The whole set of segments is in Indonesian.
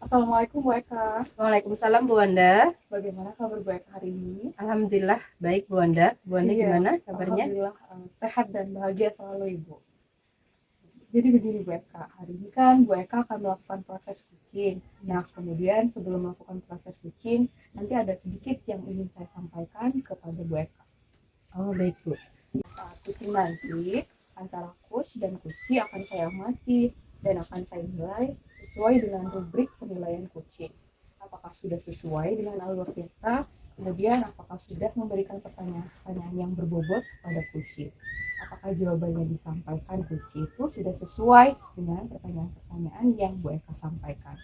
Assalamualaikum Bu Eka. Waalaikumsalam Bu Wanda. Bagaimana kabar Bu Eka hari ini? Alhamdulillah baik Bu Wanda. Bu Wanda Iya, gimana kabarnya? Alhamdulillah sehat dan bahagia selalu Ibu. Jadi begini Bu Eka, hari ini kan Bu Eka akan melakukan proses kucing. Nah kemudian sebelum melakukan proses kucing, nanti ada sedikit yang ingin saya sampaikan kepada Bu Eka. Oh baik Bu. Saat kucing nanti, antara coach dan kuci akan saya amati dan akan saya nilai sesuai dengan rubrik penilaian kucing. Apakah sudah sesuai dengan alur kita, kemudian apakah sudah memberikan pertanyaan-pertanyaan yang berbobot pada kucing. Apakah jawabannya disampaikan kucing itu sudah sesuai dengan pertanyaan-pertanyaan yang Bu Eka sampaikan.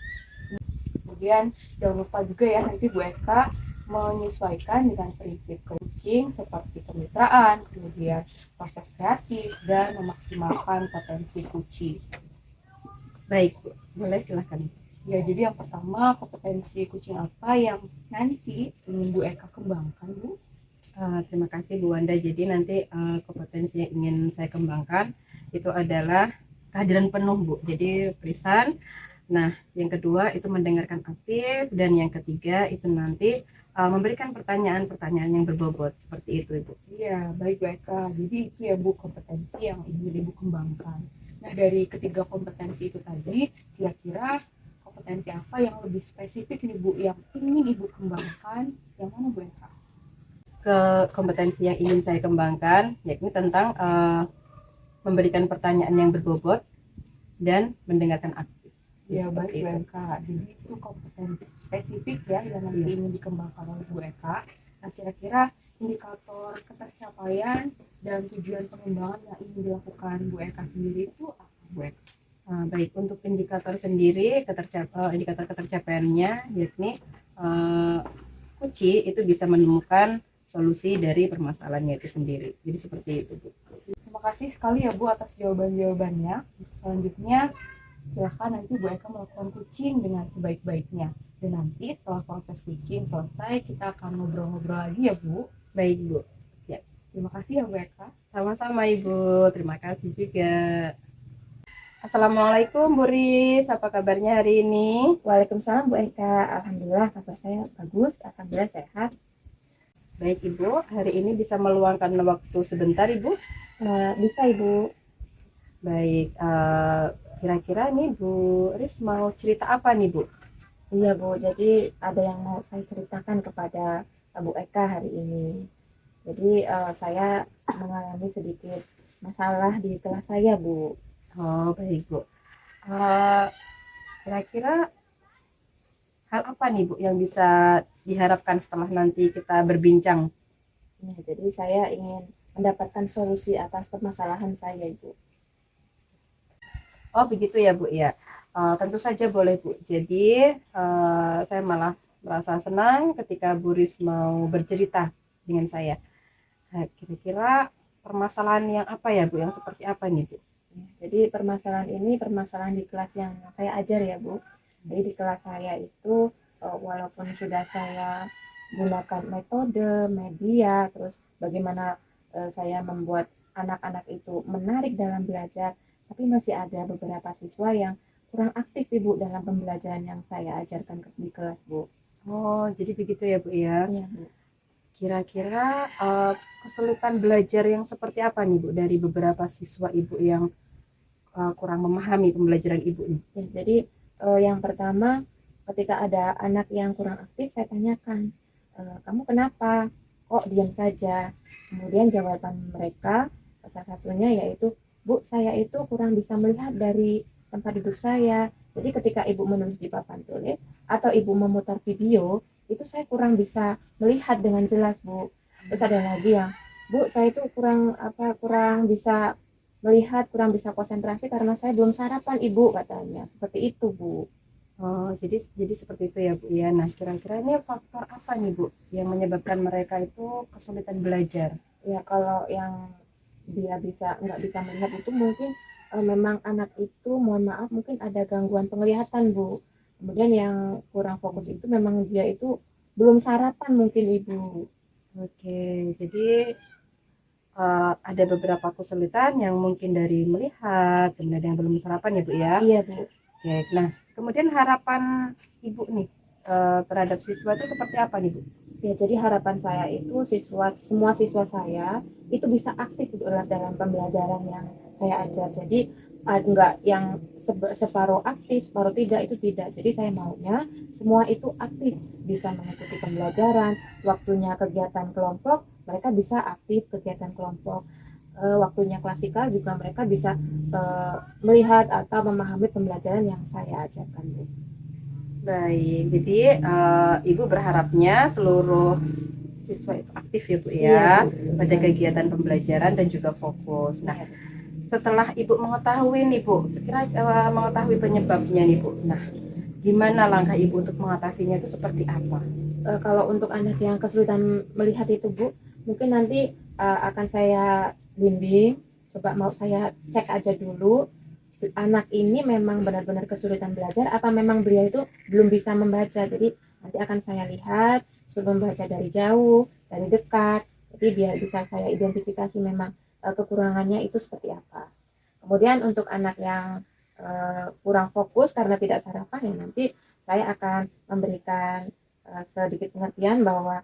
Kemudian jangan lupa juga ya nanti Bu Eka menyesuaikan dengan prinsip kucing seperti kemitraan, kemudian proses kreatif, dan memaksimalkan potensi kucing. Baik Bu, boleh silakan. Ya, jadi yang pertama kompetensi kucing apa yang nanti ingin Bu Eka kembangkan Bu? Terima kasih Bu Wanda. Jadi nanti kompetensi yang ingin saya kembangkan itu adalah kehadiran penuh Bu. Jadi perisan. Nah, yang kedua itu mendengarkan aktif, dan yang ketiga itu nanti memberikan pertanyaan-pertanyaan yang berbobot seperti itu Ibu. Iya, baik Bu Eka. Jadi itu ya Bu kompetensi yang ingin Ibu kembangkan. Nah, dari ketiga kompetensi itu tadi, kira-kira kompetensi apa yang lebih spesifik nih Bu yang ingin Ibu kembangkan? Yang mana Bu Eka? Kompetensi yang ingin saya kembangkan yakni tentang memberikan pertanyaan yang berbobot dan mendengarkan aktif. Ya, baik Seperti Bu itu. Eka. Jadi itu kompetensi spesifik ya yang nanti ingin dikembangkan oleh Bu Eka. Nah, kira-kira indikator ketercapaian dan tujuan pengembangan yang ingin dilakukan Bu Eka sendiri itu apa Bu Eka? Baik, untuk indikator sendiri, indikator ketercapaiannya yakni Kuci itu bisa menemukan solusi dari permasalahannya itu sendiri. Jadi seperti itu Bu. Terima kasih sekali ya Bu atas jawaban-jawabannya. Selanjutnya silahkan nanti Bu Eka melakukan kucing dengan sebaik-baiknya. Dan nanti setelah proses kucing selesai kita akan ngobrol-ngobrol lagi ya Bu. Baik Bu. Siap. Terima kasih ya Bu Eka. Sama-sama Ibu. Terima kasih juga. Assalamualaikum Bu Riz, apa kabarnya hari ini? Waalaikumsalam Bu Eka, alhamdulillah kabar saya bagus, alhamdulillah sehat. Baik Ibu, hari ini bisa meluangkan waktu sebentar Ibu? Bisa Ibu. Baik, kira-kira nih Bu Riz mau cerita apa nih Bu? Iya Bu, jadi ada yang mau saya ceritakan kepada Bu Eka hari ini. Jadi saya mengalami sedikit masalah di kelas saya Bu. Oh baik Bu. Kira-kira hal apa nih Bu yang bisa diharapkan setelah nanti kita berbincang? Ya, jadi saya ingin mendapatkan solusi atas permasalahan saya Ibu. Oh begitu ya Bu ya. Tentu saja boleh Bu. Jadi saya malah merasa senang ketika Bu Riz mau bercerita dengan saya. Kira-kira permasalahan yang apa ya Bu? Yang seperti apa nih Bu? Jadi permasalahan ini permasalahan di kelas yang saya ajar ya Bu. Jadi di kelas saya itu walaupun sudah saya gunakan metode, media, terus bagaimana saya membuat anak-anak itu menarik dalam belajar, tapi masih ada beberapa siswa yang kurang aktif Ibu dalam pembelajaran yang saya ajarkan di kelas Bu. Oh jadi begitu ya Bu ya. Iya Bu. Kira-kira kesulitan belajar yang seperti apa nih Bu dari beberapa siswa Ibu yang kurang memahami pembelajaran Ibu nih? Ya, jadi yang pertama ketika ada anak yang kurang aktif saya tanyakan, kamu kenapa? Kok diam saja? Kemudian jawaban mereka salah satunya yaitu, Bu, saya itu kurang bisa melihat dari tempat duduk saya. Jadi ketika Ibu menulis di papan tulis atau Ibu memutar video, itu saya kurang bisa melihat dengan jelas, Bu. Terus ada lagi yang, Bu, saya itu kurang bisa melihat, kurang bisa konsentrasi karena saya belum sarapan, Ibu, katanya. Seperti itu, Bu. Oh, jadi seperti itu ya Bu ya. Nah, kira-kira ini faktor apa nih Bu yang menyebabkan mereka itu kesulitan belajar? Ya kalau yang dia nggak bisa melihat itu mungkin memang anak itu, mohon maaf, mungkin ada gangguan penglihatan, Bu. Kemudian yang kurang fokus itu memang dia itu belum sarapan mungkin, Ibu. Oke, jadi ada beberapa kesulitan yang mungkin dari melihat, kemudian yang belum sarapan ya Bu ya. Iya, Bu. Oke, nah kemudian harapan Ibu nih terhadap siswa itu seperti apa nih Bu? Ya, jadi harapan saya itu semua siswa saya itu bisa aktif dalam pembelajaran yang saya ajar. Jadi enggak yang separuh aktif, separuh tidak, itu tidak. Jadi saya maunya semua itu aktif, bisa mengikuti pembelajaran, waktunya kegiatan kelompok, mereka bisa aktif kegiatan kelompok. Waktunya klasikal juga mereka bisa melihat atau memahami pembelajaran yang saya ajarkan, Bu. Baik, jadi Ibu berharapnya seluruh siswa itu aktif ya Bu ya, Iya, Bu. pada kegiatan pembelajaran dan juga fokus. Nah, Iya. setelah Ibu mengetahui nih Bu, mengetahui penyebabnya nih Bu. Nah, gimana langkah Ibu untuk mengatasinya itu seperti apa? Kalau untuk anak yang kesulitan melihat itu, Bu, mungkin nanti akan saya bimbing, coba mau saya cek aja dulu anak ini memang benar-benar kesulitan belajar apa memang beliau itu belum bisa membaca. Jadi nanti akan saya lihat, suruh membaca dari jauh, dari dekat, jadi biar bisa saya identifikasi memang kekurangannya itu seperti apa. Kemudian untuk anak yang kurang fokus karena tidak sarapan, ya nanti saya akan memberikan sedikit pengertian bahwa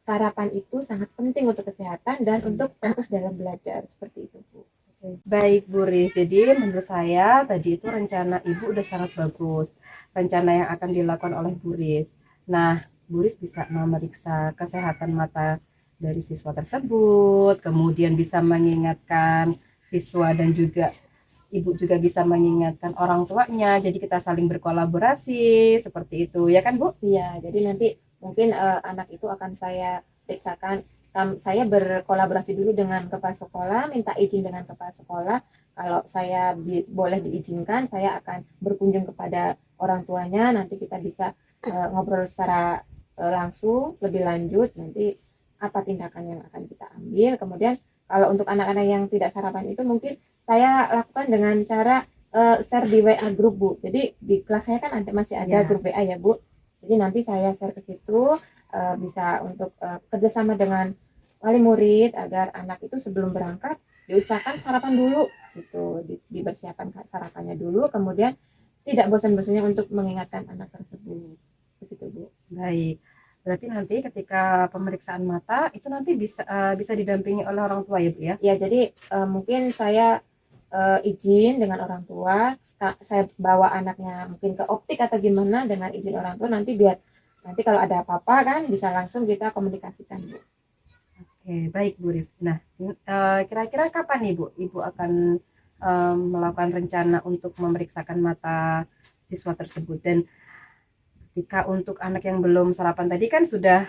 sarapan itu sangat penting untuk kesehatan dan untuk fokus dalam belajar, seperti itu, Bu. Baik Bu Riz, jadi menurut saya tadi itu rencana Ibu udah sangat bagus, rencana yang akan dilakukan oleh Bu Riz. Nah, Bu Riz bisa memeriksa kesehatan mata dari siswa tersebut, kemudian bisa mengingatkan siswa dan juga Ibu juga bisa mengingatkan orang tuanya, jadi kita saling berkolaborasi, seperti itu, ya kan Bu? Iya, jadi nanti mungkin anak itu akan saya periksakan. Saya berkolaborasi dulu dengan kepala sekolah, minta izin dengan kepala sekolah. Kalau saya boleh diizinkan, saya akan berkunjung kepada orang tuanya. Nanti kita bisa ngobrol secara langsung, lebih lanjut. Nanti apa tindakan yang akan kita ambil. Kemudian kalau untuk anak-anak yang tidak sarapan itu mungkin saya lakukan dengan cara share di WA grup, Bu. Jadi di kelas saya kan masih ada grup WA ya, Bu. Jadi nanti saya share ke situ, bisa untuk kerjasama dengan wali murid agar anak itu sebelum berangkat diusahakan sarapan dulu gitu, dipersiapkan sarapannya dulu, kemudian tidak bosan-bosannya untuk mengingatkan anak tersebut, begitu Bu. Baik, berarti nanti ketika pemeriksaan mata itu nanti bisa didampingi oleh orang tua ya Bu ya? Ya, jadi mungkin saya izin dengan orang tua, saya bawa anaknya mungkin ke optik atau gimana dengan izin orang tua, nanti biar nanti kalau ada apa-apa kan bisa langsung kita komunikasikan, Bu. Oke, baik Bu Riz. Nah, kira-kira kapan nih Bu Ibu akan melakukan rencana untuk memeriksakan mata siswa tersebut? Dan ketika untuk anak yang belum sarapan tadi kan sudah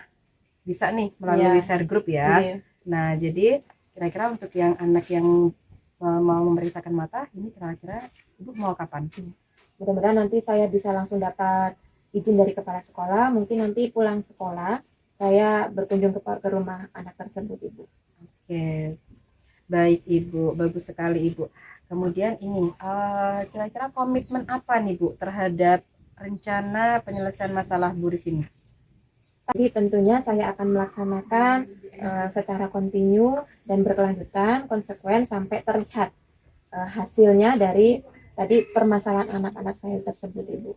bisa nih melalui share group ya. Iya. Nah, jadi kira-kira untuk yang anak yang mau memeriksakan mata, ini kira-kira Ibu mau kapan? Mudah-mudahan nanti saya bisa langsung dapat izin dari kepala sekolah, mungkin nanti pulang sekolah saya berkunjung ke rumah anak tersebut, Ibu. Oke, baik Ibu, bagus sekali Ibu. Kemudian ini, kira-kira komitmen apa nih Bu terhadap rencana penyelesaian masalah Bu Riz ini? Tapi tentunya saya akan melaksanakan secara kontinu dan berkelanjutan, konsekuen sampai terlihat hasilnya dari tadi permasalahan anak-anak saya tersebut, Ibu.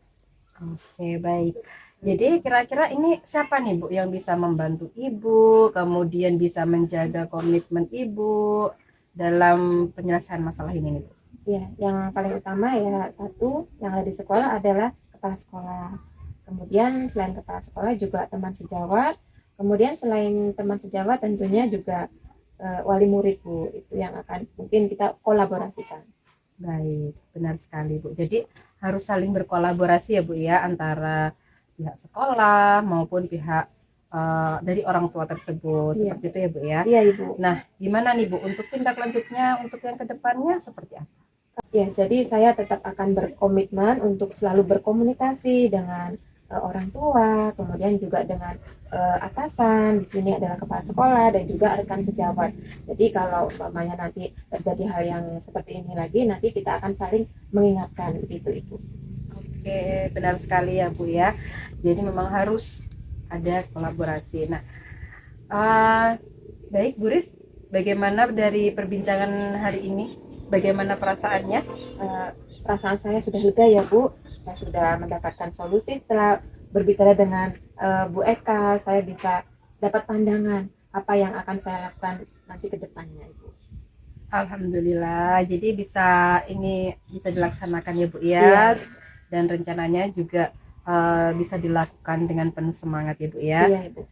Oke, baik. Jadi kira-kira ini siapa nih Bu yang bisa membantu Ibu, kemudian bisa menjaga komitmen Ibu dalam penyelesaian masalah ini nih Bu? Ya, yang paling utama ya satu yang ada di sekolah adalah kepala sekolah. Kemudian selain kepala sekolah juga teman sejawat. Kemudian selain teman sejawat tentunya juga wali murid, Bu. Itu yang akan mungkin kita kolaborasikan. Baik, benar sekali Bu. Jadi harus saling berkolaborasi ya Bu ya, antara pihak sekolah maupun pihak dari orang tua tersebut. Iya. Seperti itu ya Bu ya. Iya Ibu. Nah, gimana nih Bu untuk tindak lanjutnya untuk yang kedepannya seperti apa? Ya, jadi saya tetap akan berkomitmen untuk selalu berkomunikasi dengan orang tua, kemudian juga dengan atasan. Di sini adalah kepala sekolah dan juga rekan sejawat. Jadi kalau umpamanya nanti terjadi hal yang seperti ini lagi, nanti kita akan saling mengingatkan gitu Ibu. Oke, benar sekali ya Bu ya. Jadi memang harus ada kolaborasi. Nah, baik Bu Ris, bagaimana dari perbincangan hari ini? Bagaimana perasaannya? Perasaan saya sudah lega ya Bu. Saya sudah mendapatkan solusi setelah berbicara dengan Bu Eka. Saya bisa dapat pandangan apa yang akan saya lakukan nanti ke depannya Ibu. Alhamdulillah, jadi ini bisa dilaksanakan ya Bu ya, Iya. dan rencananya juga bisa dilakukan dengan penuh semangat ya Bu ya. Iya Ibu.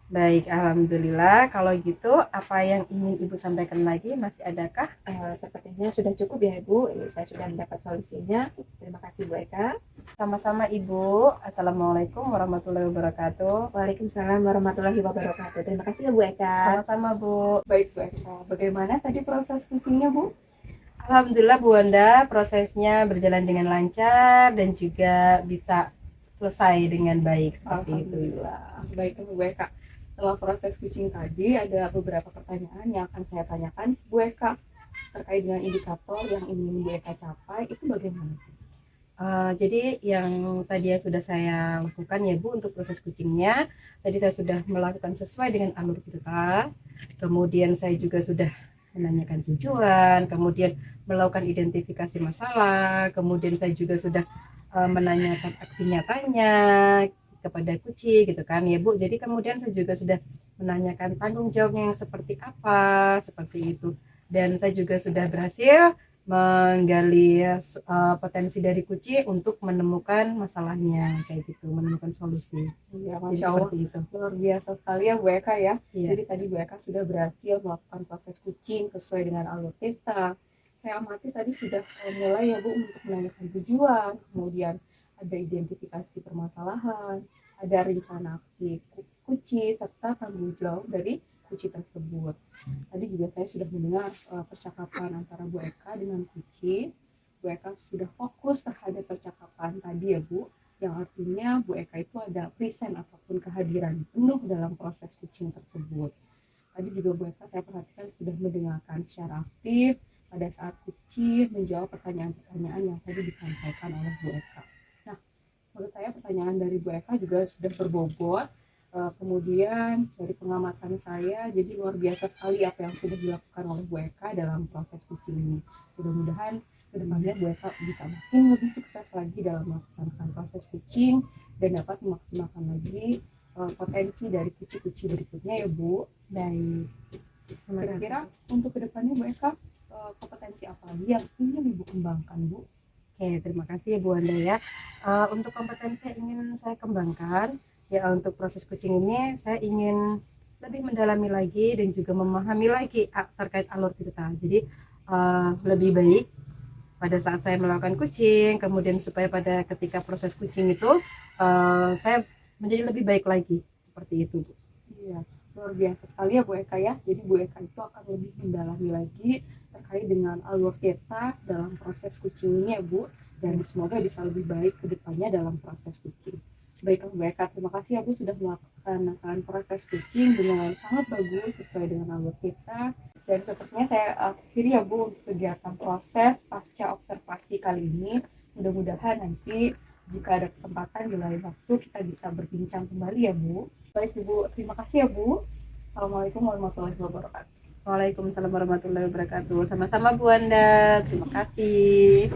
Baik, alhamdulillah. Kalau gitu, apa yang ingin Ibu sampaikan lagi? Masih adakah? Sepertinya sudah cukup ya Ibu. Ini saya sudah mendapat solusinya. Terima kasih Bu Eka. Sama-sama Ibu. Assalamualaikum warahmatullahi wabarakatuh. Waalaikumsalam warahmatullahi wabarakatuh. Terima kasih ya Bu Eka. Sama-sama Bu. Baik Bu Eka, bagaimana tadi proses kucingnya Bu? Alhamdulillah Bu Wanda, prosesnya berjalan dengan lancar dan juga bisa selesai dengan baik seperti itu. Alhamdulillah. Baik Bu Eka. Setelah proses kucing tadi, ada beberapa pertanyaan yang akan saya tanyakan Bu Eka terkait dengan indikator yang ingin Bu Eka capai, itu bagaimana? Jadi yang tadi yang sudah saya lakukan ya Bu untuk proses kucingnya, tadi saya sudah melakukan sesuai dengan alur kita, kemudian saya juga sudah menanyakan tujuan, kemudian melakukan identifikasi masalah, kemudian saya juga sudah menanyakan aksi nyatanya kepada kucing gitu kan ya Bu. Jadi kemudian saya juga sudah menanyakan tanggung jawabnya yang seperti apa, seperti itu. Dan saya juga sudah berhasil menggali potensi dari kucing untuk menemukan masalahnya kayak gitu, menemukan solusi. Ya, Jadi Masya Allah, seperti itu. luar biasa sekali ya Bu Eka ya. Iya. Jadi tadi Bu Eka sudah berhasil melakukan proses kucing sesuai dengan alur kita. Saya amati tadi sudah mulai ya Bu untuk menanyakan tujuan, kemudian ada identifikasi permasalahan, ada rencana aksi kucing, serta tanggung jawab dari kucing tersebut. Tadi juga saya sudah mendengar percakapan antara Bu Eka dengan kucing. Bu Eka sudah fokus terhadap percakapan tadi ya Bu, yang artinya Bu Eka itu ada present ataupun kehadiran penuh dalam proses kucing tersebut. Tadi juga Bu Eka saya perhatikan sudah mendengarkan secara aktif pada saat kucing menjawab pertanyaan-pertanyaan yang tadi disampaikan oleh Bu Eka. Nah, menurut saya pertanyaan dari Bu Eka juga sudah berbobot. Kemudian dari pengamatan saya, jadi luar biasa sekali apa yang sudah dilakukan oleh Bu Eka dalam proses kucing ini. Mudah-mudahan kedepannya Bu Eka bisa makin lebih sukses lagi dalam melaksanakan proses kucing dan dapat memaksimalkan lagi potensi dari kucing-kucing berikutnya ya Bu. Dan kira-kira untuk kedepannya Bu Eka kompetensi apa lagi yang ingin Ibu kembangkan Bu? Oke, terima kasih ya Bu Wanda ya. Untuk kompetensi yang ingin saya kembangkan, ya untuk proses kucing ini saya ingin lebih mendalami lagi dan juga memahami lagi terkait alur cerita. Jadi lebih baik pada saat saya melakukan kucing, kemudian supaya pada ketika proses kucing itu saya menjadi lebih baik lagi seperti itu Bu. Iya, luar biasa sekali ya Bu Eka ya. Jadi Bu Eka itu akan lebih mendalami lagi terkait dengan alur kita dalam proses kucing ini ya Bu, dan semoga bisa lebih baik ke depannya dalam proses kucing. Baiklah Bu Eka, terima kasih ya Bu sudah melaksanakan proses kucing dengan sangat bagus sesuai dengan alur kita. Dan sepertinya saya akhiri ya Bu untuk kegiatan proses pasca observasi kali ini. Mudah-mudahan nanti jika ada kesempatan di lain waktu kita bisa berbincang kembali ya Bu. Baik Ibu, terima kasih ya Bu. Assalamualaikum warahmatullahi wabarakatuh. Waalaikumsalam warahmatullahi wabarakatuh. Sama-sama Bu Wanda, terima kasih.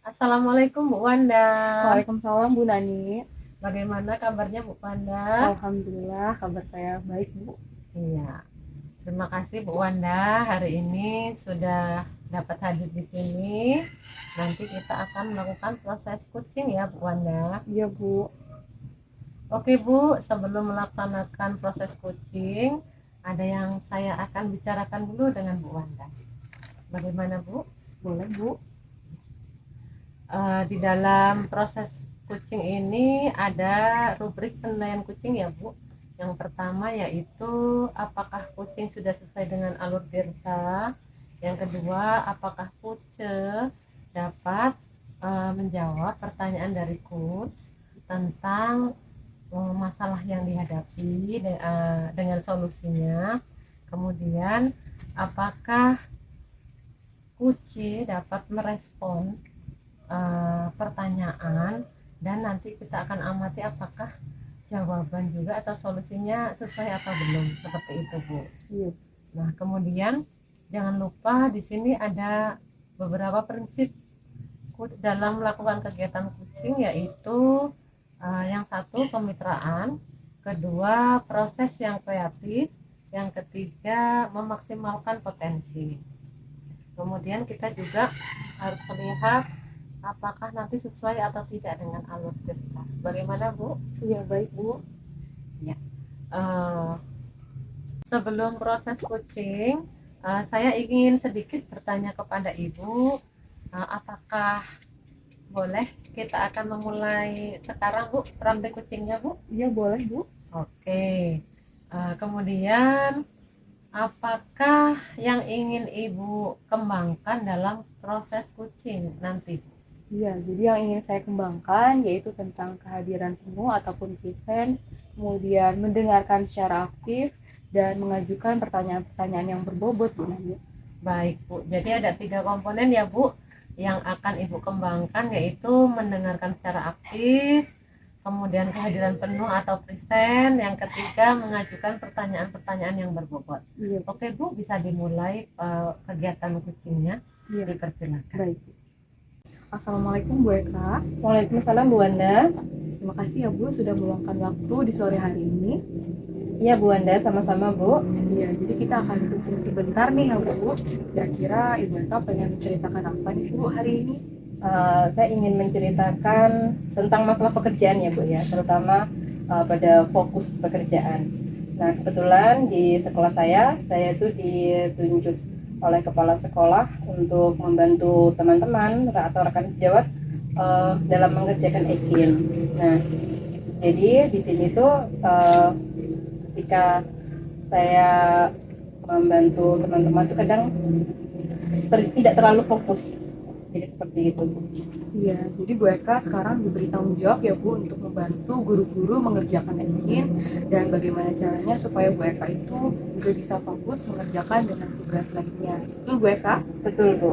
Assalamualaikum Bu Wanda. Waalaikumsalam Bu Nani. Bagaimana kabarnya Bu Wanda? Alhamdulillah kabar saya baik Bu. Iya, terima kasih Bu Wanda. Hari ini sudah dapat hadir di sini. Nanti kita akan melakukan proses kucing ya Bu Wanda. Iya Bu. Oke Bu, sebelum melaksanakan proses kucing, ada yang saya akan bicarakan dulu dengan Bu Wanda. Bagaimana Bu? Boleh Bu. Di dalam proses kucing ini ada rubrik penilaian kucing ya Bu. Yang pertama yaitu apakah kucing sudah sesuai dengan alur dirta. Yang kedua, apakah Puce dapat menjawab pertanyaan dari coach tentang masalah yang dihadapi dengan solusinya. Kemudian apakah Kuci dapat merespon pertanyaan, dan nanti kita akan amati apakah jawaban juga atau solusinya sesuai atau belum, seperti itu Bu. Iya. Nah kemudian jangan lupa di sini ada beberapa prinsip dalam melakukan kegiatan kucing, yaitu yang satu kemitraan, kedua proses yang kreatif, yang ketiga memaksimalkan potensi. Kemudian kita juga harus melihat apakah nanti sesuai atau tidak dengan alur cerita. Bagaimana Bu? Iya baik Bu. Sebelum proses kucing, saya ingin sedikit bertanya kepada Ibu, apakah boleh kita akan memulai sekarang Bu praktek kucingnya Bu? Iya boleh Bu. Oke. Kemudian apakah yang ingin Ibu kembangkan dalam proses kucing nanti? Iya, jadi yang ingin saya kembangkan yaitu tentang kehadiran penuh ataupun presence, kemudian mendengarkan secara aktif, dan mengajukan pertanyaan-pertanyaan yang berbobot Bu Nadia. Baik Bu, jadi ada 3 komponen ya Bu yang akan Ibu kembangkan, yaitu mendengarkan secara aktif, kemudian kehadiran penuh atau present, yang ketiga mengajukan pertanyaan-pertanyaan yang berbobot. Iya. Oke Bu, bisa dimulai kegiatan kucingnya. Iya. Dipersilakan. Baik. Assalamualaikum Bu Eka. Waalaikumsalam Bu Wanda. Terima kasih ya Bu sudah meluangkan waktu di sore hari ini. Iya Bu Wanda, sama-sama Bu. Iya, jadi kita akan kucing sebentar nih ya Bu. Kira-kira Ibu Eka pengen menceritakan apa nih Bu hari ini? Saya ingin menceritakan tentang masalah pekerjaan ya Bu ya, terutama pada fokus pekerjaan. Nah kebetulan di sekolah saya itu ditunjuk oleh kepala sekolah untuk membantu teman-teman atau rekan sejawat dalam mengerjakan ekin. Nah jadi di sini tuh ketika saya membantu teman-teman tuh kadang tidak terlalu fokus. Jadi seperti itu Bu. Iya, jadi Bu Eka sekarang diberi tanggung jawab ya Bu untuk membantu guru-guru mengerjakan ekin, dan bagaimana caranya supaya Bu Eka itu juga bisa fokus mengerjakan dengan tugas lainnya. Betul Bu Eka? Betul Bu.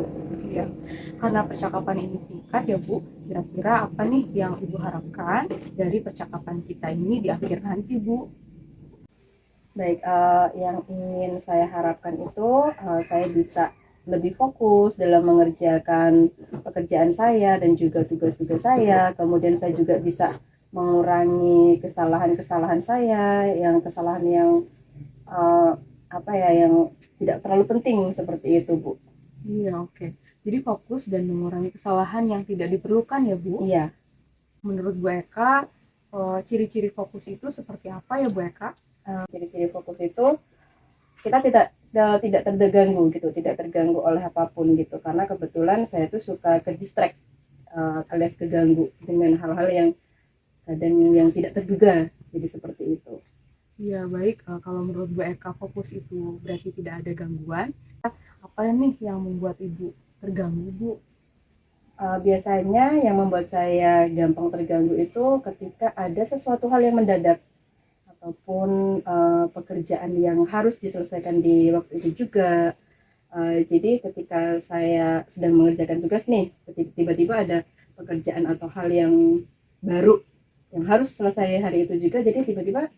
Iya. Karena percakapan ini singkat ya Bu, kira-kira apa nih yang Ibu harapkan dari percakapan kita ini di akhir nanti Bu? Baik, yang ingin saya harapkan itu saya bisa lebih fokus dalam mengerjakan pekerjaan saya dan juga tugas-tugas saya. Kemudian saya juga bisa mengurangi kesalahan-kesalahan saya, kesalahan yang yang tidak terlalu penting seperti itu Bu. Iya, oke. Jadi fokus dan mengurangi kesalahan yang tidak diperlukan ya Bu? Iya. Menurut Bu Eka, ciri-ciri fokus itu seperti apa ya Bu Eka? Ciri-ciri fokus itu kita tidak terganggu gitu, tidak terganggu oleh apapun gitu, karena kebetulan saya tuh suka ke distract alias keganggu dengan hal-hal yang kadang yang tidak terduga, jadi seperti itu. Iya baik, kalau menurut Bu Eka fokus itu berarti tidak ada gangguan. Apa nih yang membuat Ibu terganggu Bu? Biasanya yang membuat saya gampang terganggu itu ketika ada sesuatu hal yang mendadak ataupun pekerjaan yang harus diselesaikan di waktu itu juga. Jadi ketika saya sedang mengerjakan tugas nih, tiba-tiba ada pekerjaan atau hal yang baru yang harus selesai hari itu juga, jadi tiba-tiba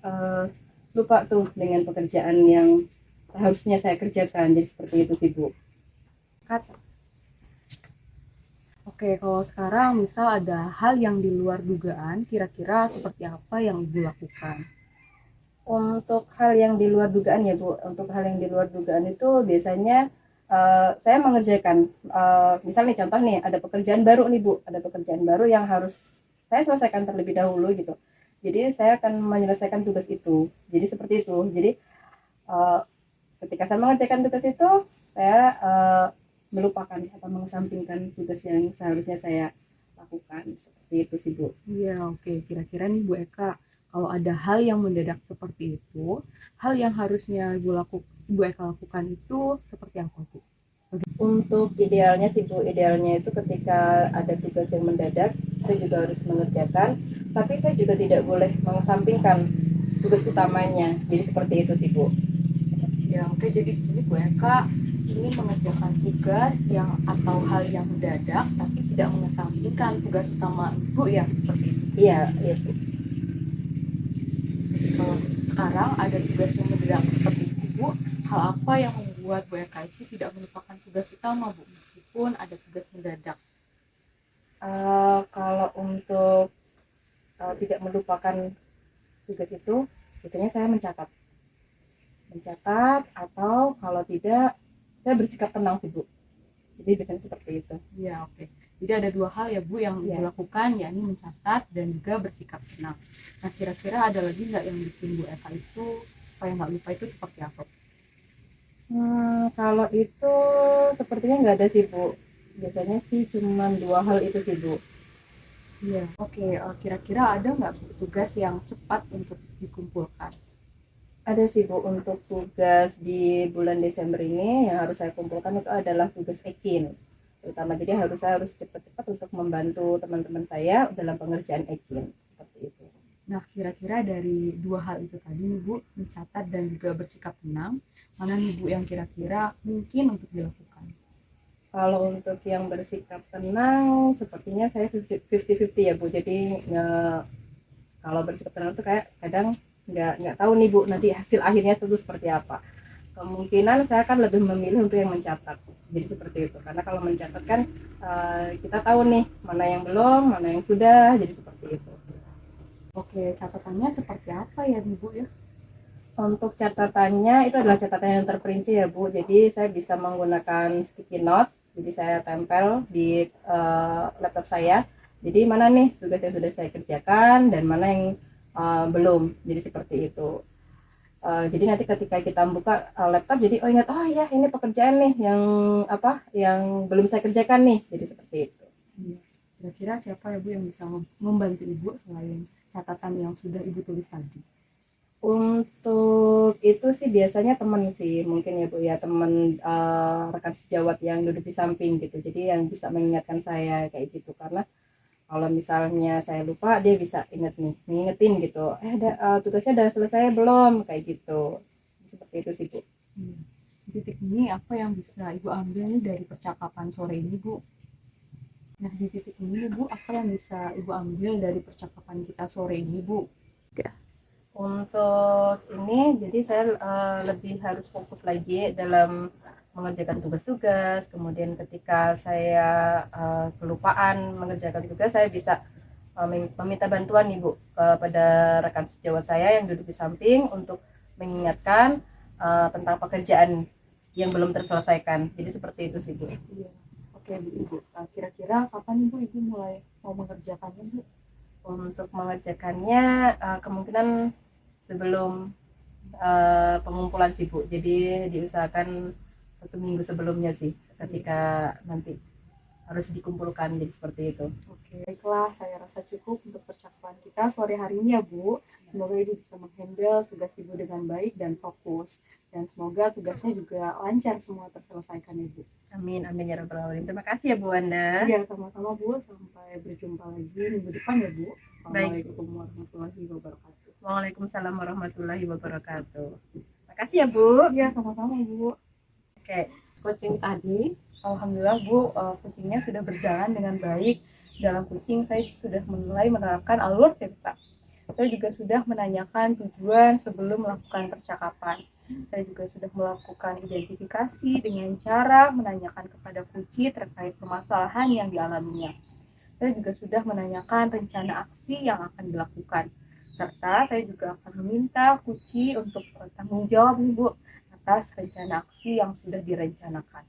lupa tuh dengan pekerjaan yang seharusnya saya kerjakan. Jadi seperti itu sih Bu. Oke, kalau sekarang misal ada hal yang di luar dugaan, kira-kira seperti apa yang Ibu lakukan? Untuk hal yang di luar dugaan ya Bu, untuk hal yang di luar dugaan itu biasanya saya mengerjakan, misalnya contoh nih, ada pekerjaan baru nih Bu, ada pekerjaan baru yang harus saya selesaikan terlebih dahulu gitu. Jadi saya akan menyelesaikan tugas itu. Jadi seperti itu. Jadi ketika saya mengerjakan tugas itu, saya melupakan atau mengesampingkan tugas yang seharusnya saya lakukan. Seperti itu sih Bu. Iya, oke. Kira-kira nih Bu Eka, kalau ada hal yang mendadak seperti itu, hal yang harusnya Bu Eka lakukan itu seperti apa Bu? Untuk idealnya sih Bu, idealnya itu ketika ada tugas yang mendadak, saya juga harus mengerjakan, tapi saya juga tidak boleh mengesampingkan tugas utamanya. Jadi seperti itu sih Bu. Ya, oke. Jadi di sini Bu Eka ingin mengerjakan tugas yang atau hal yang mendadak, tapi tidak mengesampingkan tugas utama Ibu ya, seperti itu. Iya, iya Bu. Jadi kalau sekarang ada tugas yang mendadak seperti itu Bu, hal apa yang membuat Bu Eka itu tidak melupakan tugas utama Bu, meskipun ada tugas mendadak? Kalau untuk tidak melupakan tugas itu, biasanya saya mencatat atau kalau tidak saya bersikap tenang sih Bu. Jadi biasanya seperti itu. Ya, oke. Jadi ada dua hal ya Bu yang Iya. Ibu lakukan, yakni mencatat dan juga bersikap tenang. Nah, kira-kira ada lagi nggak yang bikin Bu Eka itu supaya nggak lupa itu seperti apa? Kalau itu sepertinya nggak ada sih Bu. Biasanya sih cuma dua hal itu sih Bu. Iya. Oke, kira-kira ada nggak Bu, tugas yang cepat untuk dikumpulkan? Ada sih Bu, untuk tugas di bulan Desember ini yang harus saya kumpulkan itu adalah tugas Ekin. Terutama jadi saya harus cepat-cepat untuk membantu teman-teman saya dalam pengerjaan Ekin. Seperti itu. Nah, kira-kira dari dua hal itu tadi nih Bu, mencatat dan juga bersikap tenang, mana nih Bu yang kira-kira mungkin untuk dilakukan? Kalau untuk yang bersikap tenang, sepertinya saya 50-50 ya Bu. Jadi kalau bersikap tenang itu kayak kadang nggak tahu nih Bu nanti hasil akhirnya itu seperti apa. Kemungkinan saya akan lebih memilih untuk yang mencatat. Jadi seperti itu. Karena kalau mencatat kan kita tahu nih mana yang belum, mana yang sudah. Jadi seperti itu. Oke, catatannya seperti apa ya Bu ya? Untuk catatannya itu adalah catatan yang terperinci ya Bu. Jadi saya bisa menggunakan sticky note. Jadi saya tempel di laptop saya. Jadi mana nih tugas yang sudah saya kerjakan dan mana yang belum. Jadi seperti itu. Jadi nanti ketika kita buka laptop, jadi ingat oh ya ini pekerjaan nih yang belum saya kerjakan nih. Jadi seperti itu. Iya. Kira-kira siapa ya Bu yang bisa membantu Ibu selain catatan yang sudah Ibu tulis tadi? Untuk itu sih biasanya teman sih mungkin ya Bu ya, teman rekan sejawat yang duduk di samping gitu. Jadi yang bisa mengingatkan saya kayak gitu, karena kalau misalnya saya lupa dia bisa ngingetin gitu. Tugasnya udah selesai belum kayak gitu. Seperti itu sih Bu. Di titik ini apa yang bisa Ibu ambil nih dari percakapan sore ini Bu? Nah, di titik ini Bu, apa yang bisa Ibu ambil dari percakapan kita sore ini Bu? Untuk ini jadi saya lebih harus fokus lagi dalam mengerjakan tugas-tugas. Kemudian ketika saya kelupaan mengerjakan tugas, saya bisa meminta bantuan nih Bu kepada rekan sejawat saya yang duduk di samping untuk mengingatkan tentang pekerjaan yang belum terselesaikan. Jadi seperti itu sih Bu. Iya. Oke Bu Ibu, kira-kira kapan Ibu mulai mau mengerjakannya Bu? Untuk mengerjakannya kemungkinan sebelum pengumpulan sih Bu. Jadi diusahakan 1 minggu sebelumnya sih ketika nanti harus dikumpulkan. Jadi seperti itu. Oke, baiklah, saya rasa cukup untuk percakapan kita sore hari ini ya Bu. Semoga Ibu bisa menghandle tugas Ibu dengan baik dan fokus, dan semoga tugasnya juga lancar semua terselesaikan ya Bu. Amin, amin ya rabbal alamin. Terima kasih ya Bu Wanda. Iya, sama-sama Bu. Sampai berjumpa lagi minggu depan ya Bu. Assalamualaikum warahmatullahi wabarakatuh. Waalaikumsalam warahmatullahi wabarakatuh. Terima kasih ya Bu. Iya, sama-sama Bu. Oke. Coaching tadi, alhamdulillah Bu, coachingnya sudah berjalan dengan baik. Dalam coaching saya sudah mulai menerapkan alur cerita. Saya juga sudah menanyakan tujuan sebelum melakukan percakapan. Saya juga sudah melakukan identifikasi dengan cara menanyakan kepada Kuci terkait permasalahan yang dialaminya. Saya juga sudah menanyakan rencana aksi yang akan dilakukan. Serta saya juga akan meminta Kuci untuk bertanggung jawab nih Bu atas rencana aksi yang sudah direncanakan.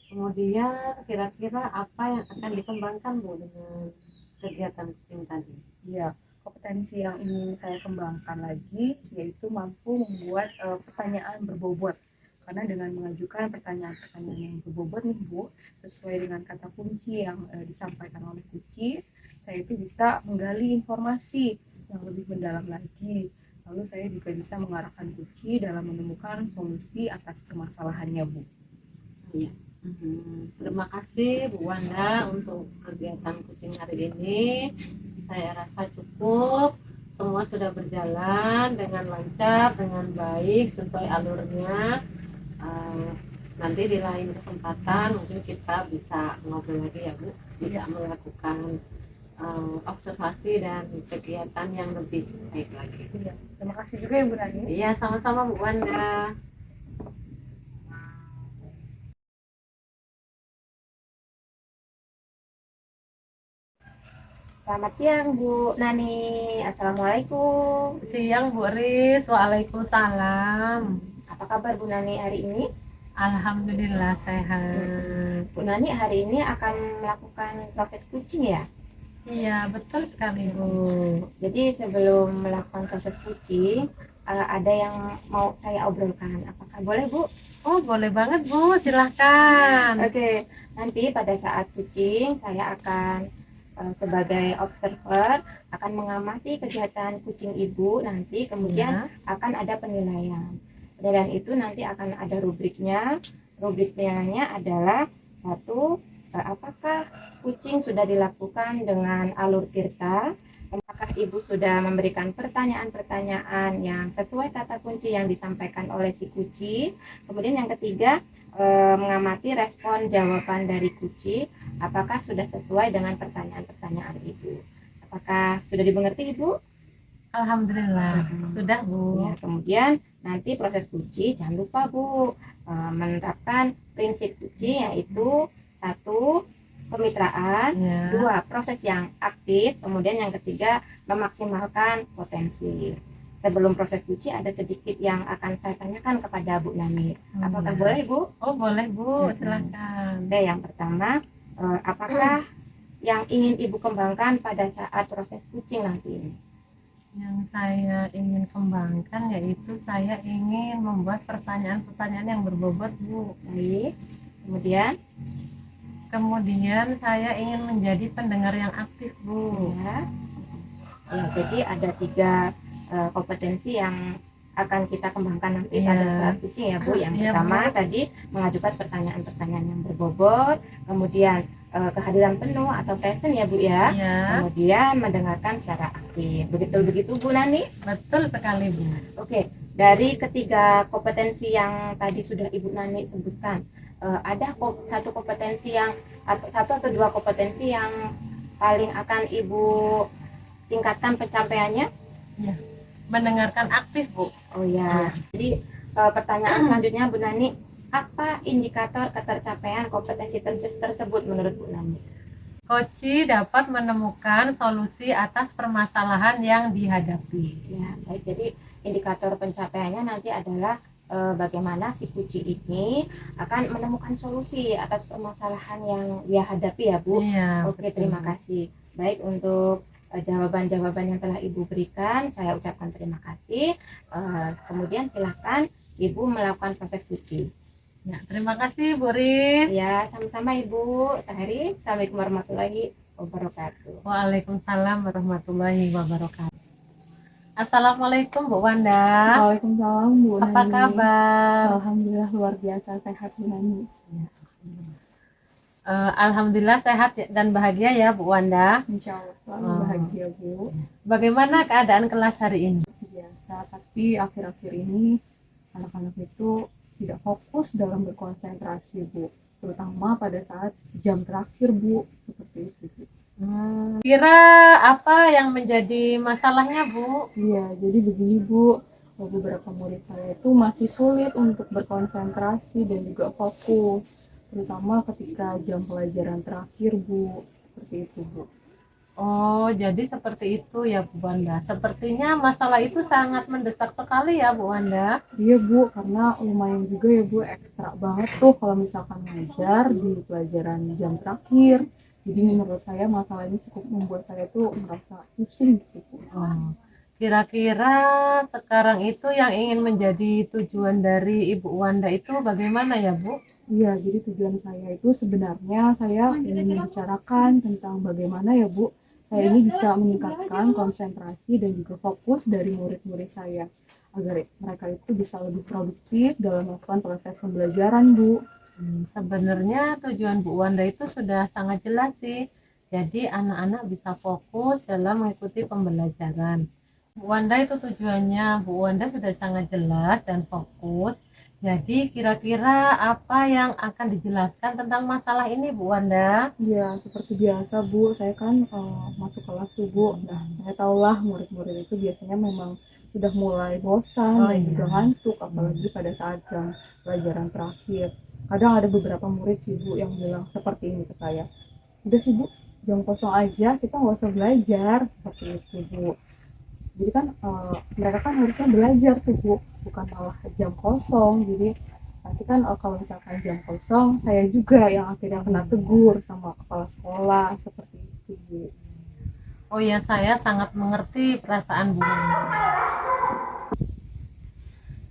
Kemudian kira-kira apa yang akan dikembangkan Bu dengan kegiatan coaching tadi? Ya, kompetensi yang ingin saya kembangkan lagi yaitu mampu membuat pertanyaan berbobot. Karena dengan mengajukan pertanyaan-pertanyaan yang berbobot nih Bu, sesuai dengan kata kunci yang disampaikan oleh Kuci, saya itu bisa menggali informasi yang lebih mendalam lagi. Lalu saya juga bisa mengarahkan Kuci dalam menemukan solusi atas permasalahannya Bu. Iya. Terima kasih Bu Wanda untuk kegiatan kucing hari ini. Saya rasa cukup. Semua sudah berjalan dengan lancar, dengan baik, sesuai alurnya. Nanti di lain kesempatan mungkin kita bisa ngobrol lagi ya Bu, bisa melakukan observasi dan kegiatan yang lebih baik lagi. Iya. Terima kasih juga ya Bu Nani. Iya, sama-sama Bu Wanda. Selamat siang Bu Nani. Assalamualaikum. Siang Bu Riz, waalaikumsalam. Apa kabar Bu Nani hari ini? Alhamdulillah sehat. Bu Nani hari ini akan melakukan proses kucing ya? Iya, betul sekali Bu. Jadi sebelum melakukan proses kucing, ada yang mau saya obrolkan. Apakah boleh Bu? Oh, boleh banget Bu, silahkan. Oke, nanti pada saat kucing saya akan sebagai observer akan mengamati kegiatan kucing ibu nanti, kemudian akan ada penilaian. Penilaian itu nanti akan ada rubriknya. Rubriknya adalah satu, apakah kucing sudah dilakukan dengan alur tirta, apakah ibu sudah memberikan pertanyaan-pertanyaan yang sesuai kata kunci yang disampaikan oleh si kucing. Kemudian yang ketiga, mengamati respon jawaban dari kucing, apakah sudah sesuai dengan pertanyaan-pertanyaan ibu. Apakah sudah dimengerti ibu? Alhamdulillah, sudah Bu. Ya, kemudian nanti proses kucing jangan lupa Bu, menerapkan prinsip kucing, yaitu satu, kemitraan, Ya. dua, proses yang aktif, kemudian yang ketiga, memaksimalkan potensi. Sebelum proses kucing ada sedikit yang akan saya tanyakan kepada Bu Nani. Apakah boleh Bu? Oh, boleh Bu, silahkan. Oke, yang pertama, apakah yang ingin ibu kembangkan pada saat proses kucing nanti ini? Yang saya ingin kembangkan yaitu saya ingin membuat pertanyaan-pertanyaan yang berbobot Bu. Baik. Kemudian saya ingin menjadi pendengar yang aktif Bu. Ya. Ya, jadi ada tiga kompetensi yang akan kita kembangkan nanti pada saat kucing ya Bu. Yang pertama tadi mengajukan pertanyaan-pertanyaan yang berbobot, kemudian kehadiran penuh atau present ya Bu ya. Kemudian mendengarkan secara aktif. Begitu Bu Nani? Betul sekali Bu. Oke, dari ketiga kompetensi yang tadi sudah Ibu Nani sebutkan, ada satu kompetensi yang satu atau dua kompetensi yang paling akan Ibu tingkatkan pencapaiannya? Ya, mendengarkan aktif Bu. Oh ya. Jadi pertanyaan selanjutnya Bu Nani, apa indikator ketercapaian kompetensi tersebut menurut Bu Nani? Koci dapat menemukan solusi atas permasalahan yang dihadapi. Ya, baik. Jadi indikator pencapaiannya nanti adalah bagaimana si kucing ini akan menemukan solusi atas permasalahan yang dia hadapi ya Bu. Iya, Oke, terima kasih. Baik, untuk jawaban-jawaban yang telah Ibu berikan, saya ucapkan terima kasih. Kemudian silakan Ibu melakukan proses kucing. Ya, terima kasih Bu Riz. Ya, sama-sama Ibu Sahari. Assalamualaikum warahmatullahi wabarakatuh. Waalaikumsalam warahmatullahi wabarakatuh. Assalamualaikum Bu Wanda. Waalaikumsalam Bu Nani. Apa kabar? Alhamdulillah luar biasa sehat Bu Nani. Alhamdulillah sehat dan bahagia ya Bu Wanda. Insya Allah selalu bahagia Bu. Bagaimana keadaan kelas hari ini? Biasa, tapi akhir-akhir ini anak-anak itu tidak fokus dalam berkonsentrasi Bu, terutama pada saat jam terakhir Bu, seperti itu Bu. Kira apa yang menjadi masalahnya Bu? Iya, jadi begini Bu, beberapa murid saya itu masih sulit untuk berkonsentrasi dan juga fokus, terutama ketika jam pelajaran terakhir Bu, seperti itu Bu. Oh, jadi seperti itu ya Bu Wanda. Sepertinya masalah itu sangat mendesak sekali ya Bu Wanda. Iya Bu, karena lumayan juga ya Bu, ekstra banget tuh kalau misalkan ngajar di pelajaran jam terakhir. Jadi menurut saya masalah ini cukup membuat saya tuh merasa pusing gitu. Kira-kira sekarang itu yang ingin menjadi tujuan dari Ibu Wanda itu bagaimana ya, Bu? Iya, jadi tujuan saya itu sebenarnya saya ingin membicarakan tentang bagaimana ya Bu, saya ini bisa meningkatkan konsentrasi dan juga fokus dari murid-murid saya agar mereka itu bisa lebih produktif dalam melakukan proses pembelajaran Bu. Sebenarnya tujuan Bu Wanda itu sudah sangat jelas sih. Jadi anak-anak bisa fokus dalam mengikuti pembelajaran. Bu Wanda itu tujuannya, Bu Wanda sudah sangat jelas dan fokus. Jadi kira-kira apa yang akan dijelaskan tentang masalah ini Bu Wanda? Ya, seperti biasa Bu, saya kan masuk kelas tuh Bu. Nah, saya tahulah murid-murid itu biasanya memang sudah mulai bosan dan juga ngantuk, apalagi pada saat jam pelajaran terakhir. Kadang ada beberapa murid sih Bu yang bilang seperti ini ke saya. Udah sih Bu, jam kosong aja, kita nggak usah belajar, seperti itu Bu. Jadi kan mereka kan harusnya belajar tuh Bu, bukan malah jam kosong. Jadi nanti kan kalau misalkan jam kosong, saya juga yang akhirnya kena tegur sama kepala sekolah, seperti itu Bu. Oh ya, saya sangat mengerti perasaan Bu Wanda.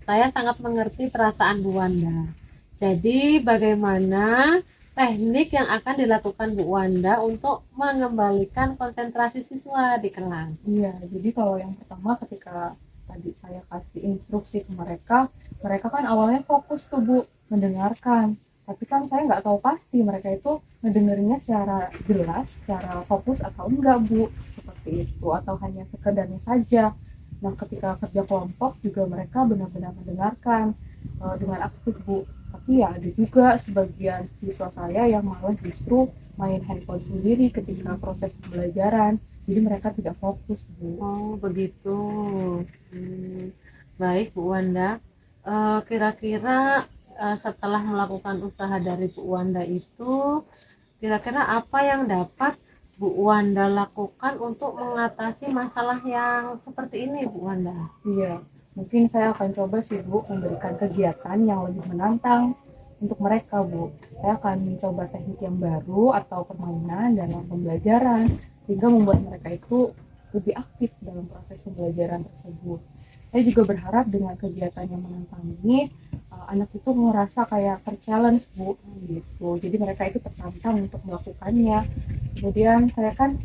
Saya sangat mengerti perasaan Bu Wanda. Jadi bagaimana teknik yang akan dilakukan Bu Wanda untuk mengembalikan konsentrasi siswa di kelas? Iya, jadi kalau yang pertama ketika tadi saya kasih instruksi ke mereka, mereka kan awalnya fokus tuh Bu, mendengarkan. Tapi kan saya nggak tahu pasti mereka itu mendengarnya secara jelas, secara fokus atau enggak Bu, seperti itu, atau hanya sekedarnya saja. Nah, ketika kerja kelompok juga mereka benar-benar mendengarkan dengan aktif Bu. Tapi ya ada juga sebagian siswa saya yang malah justru main handphone sendiri ketika proses pembelajaran. Jadi mereka tidak fokus Bu. Oh begitu. Baik Bu Wanda. Kira-kira setelah melakukan usaha dari Bu Wanda itu, kira-kira apa yang dapat Bu Wanda lakukan untuk mengatasi masalah yang seperti ini Bu Wanda? Iya, mungkin saya akan coba sih Bu memberikan kegiatan yang lebih menantang untuk mereka Bu. Saya akan mencoba teknik yang baru atau permainan dalam pembelajaran sehingga membuat mereka itu lebih aktif dalam proses pembelajaran tersebut. Saya juga berharap dengan kegiatan yang menantang ini anak itu merasa kayak terchallenge Bu gitu. Jadi mereka itu tertantang untuk melakukannya. Kemudian saya kan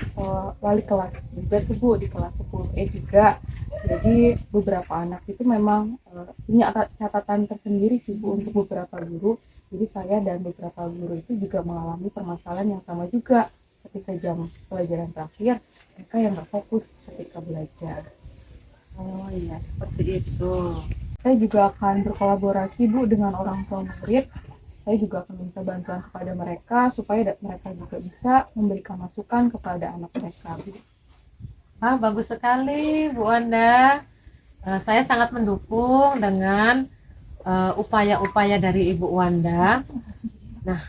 wali kelas juga tuh Bu di kelas 10E juga. Jadi beberapa anak itu memang punya catatan tersendiri sih Bu untuk beberapa guru. Jadi saya dan beberapa guru itu juga mengalami permasalahan yang sama juga ketika jam pelajaran terakhir mereka yang nggak fokus ketika belajar. Oh iya, seperti itu. Saya juga akan berkolaborasi Bu dengan orang tua murid. Saya juga akan minta bantuan kepada mereka supaya mereka juga bisa memberikan masukan kepada anak mereka Bu. Ah, bagus sekali Bu Wanda. Saya sangat mendukung dengan upaya-upaya dari Ibu Wanda. Nah,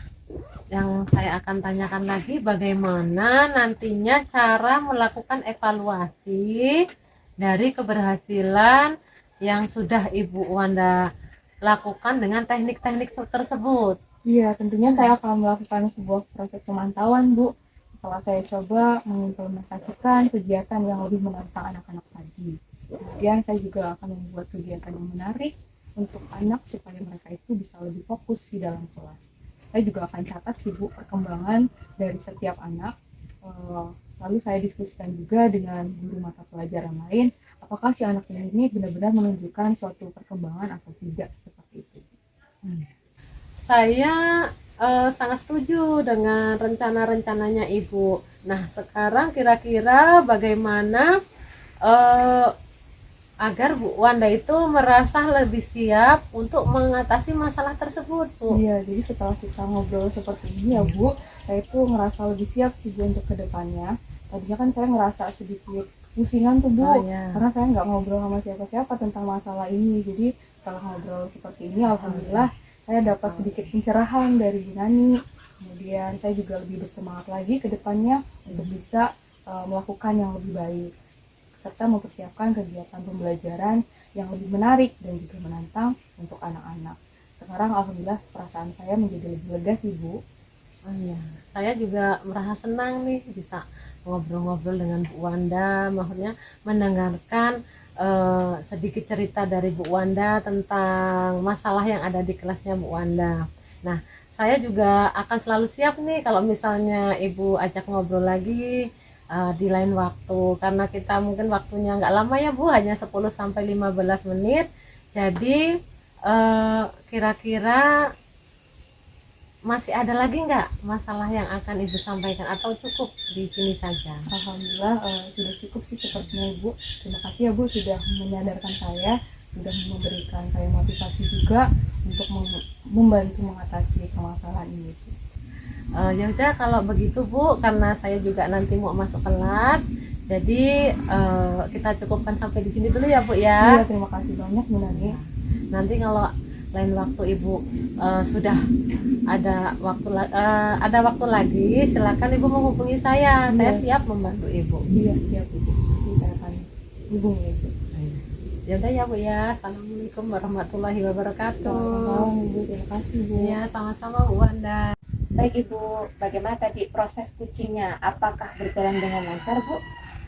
yang saya akan tanyakan lagi bagaimana nantinya cara melakukan evaluasi dari keberhasilan yang sudah Ibu Wanda lakukan dengan teknik-teknik tersebut. Iya, tentunya saya akan melakukan sebuah proses pemantauan Bu. Setelah saya coba mengimplementasikan kegiatan yang lebih menantang anak-anak tadi. Kemudian saya juga akan membuat kegiatan yang menarik untuk anak supaya mereka itu bisa lebih fokus di dalam kelas. Saya juga akan catat sih Bu perkembangan dari setiap anak. Lalu saya diskusikan juga dengan guru mata pelajaran lain, apakah si anak ini benar-benar menunjukkan suatu perkembangan atau tidak, seperti itu. Saya sangat setuju dengan rencana-rencananya Ibu. Nah, sekarang kira-kira bagaimana agar Bu Wanda itu merasa lebih siap untuk mengatasi masalah tersebut, Bu? Iya, jadi setelah kita ngobrol seperti ini ya Bu, saya itu ngerasa lebih siap sih Bu untuk kedepannya. Tadinya kan saya ngerasa sedikit pusingan tuh Bu, karena saya nggak ngobrol sama siapa-siapa tentang masalah ini. Jadi setelah ngobrol seperti ini, alhamdulillah saya dapat sedikit pencerahan dari Bu Nani. Kemudian saya juga lebih bersemangat lagi ke depannya untuk bisa melakukan yang lebih baik, serta mempersiapkan kegiatan pembelajaran yang lebih menarik dan juga menantang untuk anak-anak. Sekarang alhamdulillah perasaan saya menjadi lebih lega sih Bu. Oh iya, saya juga merasa senang nih bisa ngobrol-ngobrol dengan Bu Wanda, maksudnya mendengarkan sedikit cerita dari Bu Wanda tentang masalah yang ada di kelasnya Bu Wanda. Nah, saya juga akan selalu siap nih kalau misalnya Ibu ajak ngobrol lagi di lain waktu, karena kita mungkin waktunya nggak lama ya Bu, hanya 10 sampai 15 menit. Jadi kira-kira masih ada lagi nggak masalah yang akan Ibu sampaikan atau cukup di sini saja? Alhamdulillah sudah cukup sih sepertinya Ibu. Terima kasih ya Bu sudah menyadarkan saya, sudah memberikan saya motivasi juga untuk membantu mengatasi permasalahan ini. Ya udah kalau begitu Bu, karena saya juga nanti mau masuk kelas, jadi kita cukupkan sampai di sini dulu ya Bu ya. Iya, terima kasih banyak Bu Nani. Nanti kalau lain waktu Ibu sudah ada waktu lagi, silakan Ibu menghubungi saya. Saya siap membantu Ibu. Iya, siap Ibu. Nanti saya akan hubungi Ibu. Ya udah ya Bu ya. Assalamualaikum warahmatullahi wabarakatuh. Sama-sama Ibu, terima kasih Bu. Ya, sama-sama Bu Wanda. Baik Ibu, bagaimana tadi proses kucingnya? Apakah berjalan dengan lancar Bu?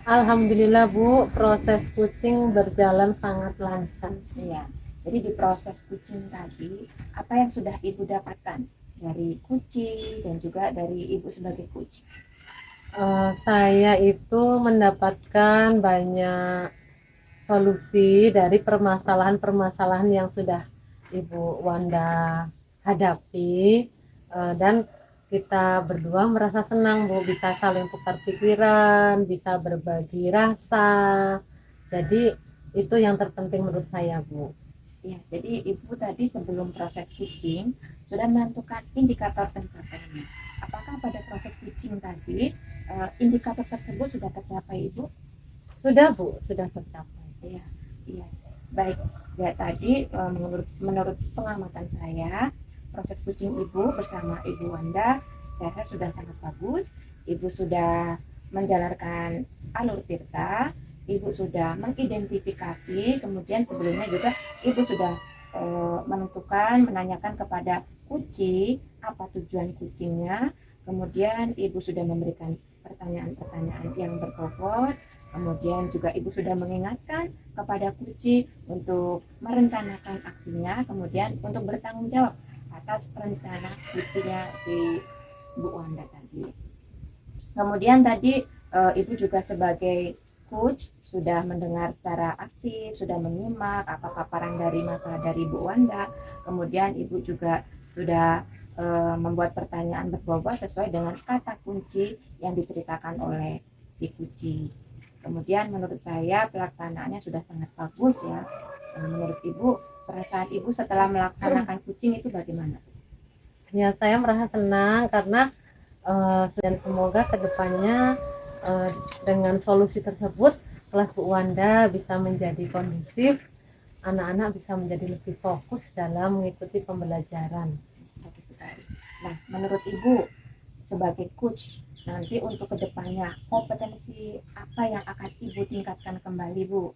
Alhamdulillah Bu, proses kucing berjalan sangat lancar. Iya. Jadi di proses kucing tadi, apa yang sudah Ibu dapatkan dari kucing dan juga dari Ibu sebagai kucing? Saya itu mendapatkan banyak solusi dari permasalahan-permasalahan yang sudah Ibu Wanda hadapi, dan kita berdua merasa senang Bu, bisa saling tukar pikiran, bisa berbagi rasa. Jadi itu yang terpenting menurut saya Bu. Ya, jadi Ibu tadi sebelum proses kucing sudah menentukan indikator pencapaiannya. Apakah pada proses kucing tadi indikator tersebut sudah tercapai Ibu? Sudah Bu, sudah tercapai. Iya, iya. Baik. Ya tadi menurut pengamatan saya proses kucing Ibu bersama Ibu Wanda saya rasa sudah sangat bagus. Ibu sudah menjalankan alur tirta. Ibu sudah mengidentifikasi, kemudian sebelumnya juga Ibu sudah menanyakan kepada kucing apa tujuan kucingnya, kemudian Ibu sudah memberikan pertanyaan-pertanyaan yang berbobot, kemudian juga Ibu sudah mengingatkan kepada kucing untuk merencanakan aksinya, kemudian untuk bertanggung jawab atas rencana kucingnya si Bu Wanda tadi. Kemudian tadi Ibu juga sebagai coach sudah mendengar secara aktif, sudah menyimak apa paparan dari masalah dari Bu Wanda. Kemudian Ibu juga sudah membuat pertanyaan berbobot sesuai dengan kata kunci yang diceritakan oleh si kucing. Kemudian menurut saya pelaksanaannya sudah sangat bagus ya. Menurut Ibu, perasaan Ibu setelah melaksanakan kucing itu bagaimana? Ya, saya merasa senang karena dan semoga kedepannya dengan solusi tersebut kelas Bu Wanda bisa menjadi kondusif, anak-anak bisa menjadi lebih fokus dalam mengikuti pembelajaran. Bagus sekali. Nah, menurut Ibu sebagai coach nanti untuk kedepannya kompetensi apa yang akan Ibu tingkatkan kembali Bu?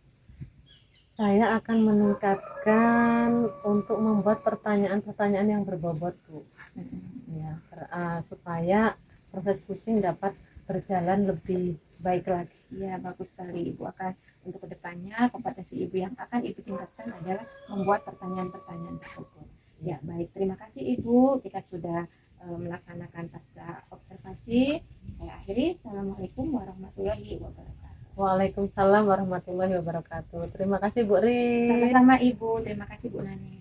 Saya akan meningkatkan untuk membuat pertanyaan-pertanyaan yang berbobot Bu, ya, supaya proses kucing dapat berjalan lebih baik lagi. Ya, bagus sekali. Ibu akan untuk kedepannya kompetensi Ibu yang akan Ibu tingkatkan adalah membuat pertanyaan-pertanyaan tersebut. Ya, baik. Terima kasih Ibu. Kita sudah melaksanakan pasca observasi. Saya akhiri. Assalamualaikum warahmatullahi wabarakatuh. Waalaikumsalam warahmatullahi wabarakatuh. Terima kasih Bu Rin. Sama-sama Ibu. Terima kasih Bu Nani.